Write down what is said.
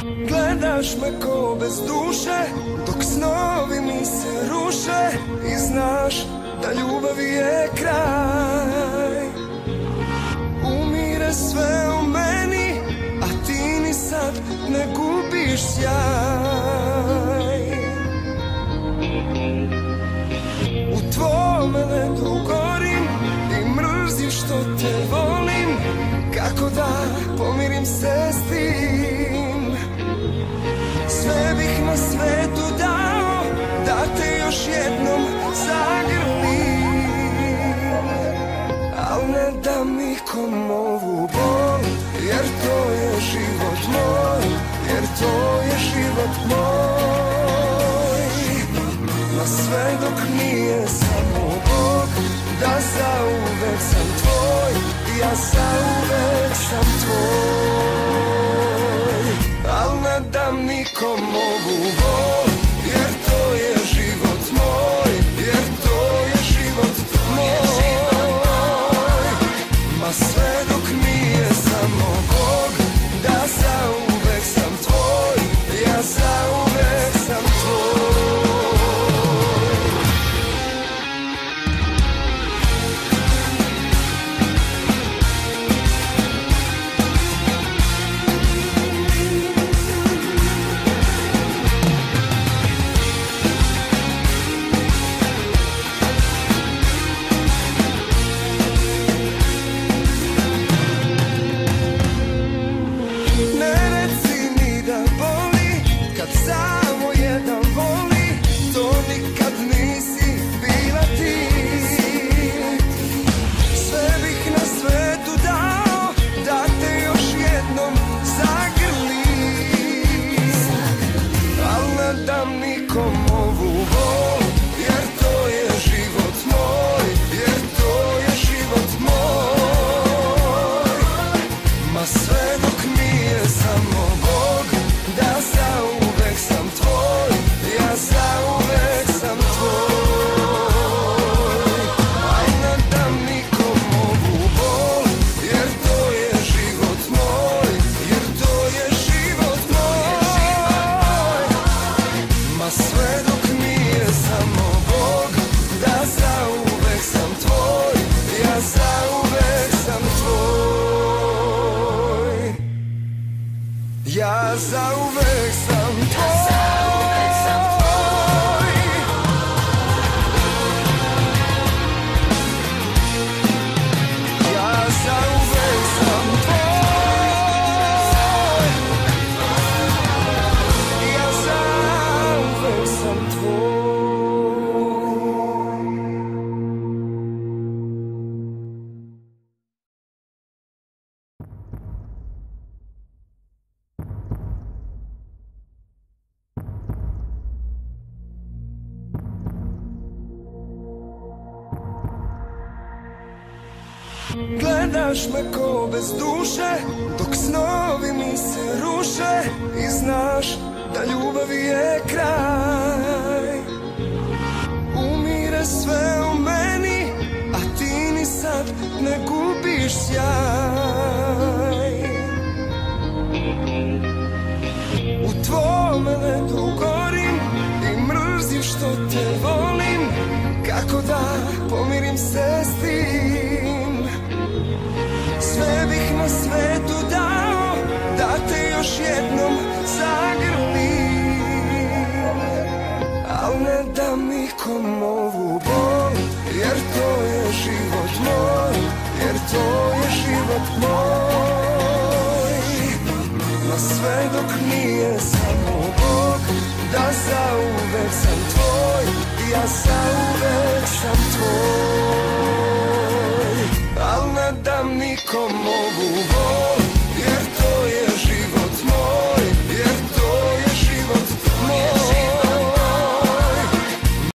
Gledaš me ko bez duše, dok snovi mi se ruše i znaš da ljubavi je kraj. Umire sve u meni, a ti ni sad ne gubiš sjaj. U tvome ledu gorim i mrzim što te volim. Kako da pomirim se s tim? Sve bih na svetu dao da te još jednom zagrlim, al ne dam nikom ovu bol, jer to je život moj, jer to je život moj. Na sve dok nije samo Bog, da zauvek sam tvoj, ja zauvek sam tvoj. Al ne dam nikom ovu bol, jer to je život moj, jer to je život moj. Ma sve dok nije samo Bog, da zauvek sam tvoj, ja zauvek sam tvoj. Gledaš me ko bez duše, dok snovi mi se ruše i znaš da ljubavi je kraj. Umire sve u meni, a ti ni sad ne gubiš sjaj. U tvome ledu gorim i mrzim što te volim. Kako da pomirim se s tim? Sve bih na svetu dao da te još jednom zagrlim, al ne dam nikom ovu bol, jer to je život moj, jer to je život moj. Na sve dok nije samo Bog, da zauvek sam tvoj, ja zauvek sam tvoj. Al ne dam nikom ovu bol,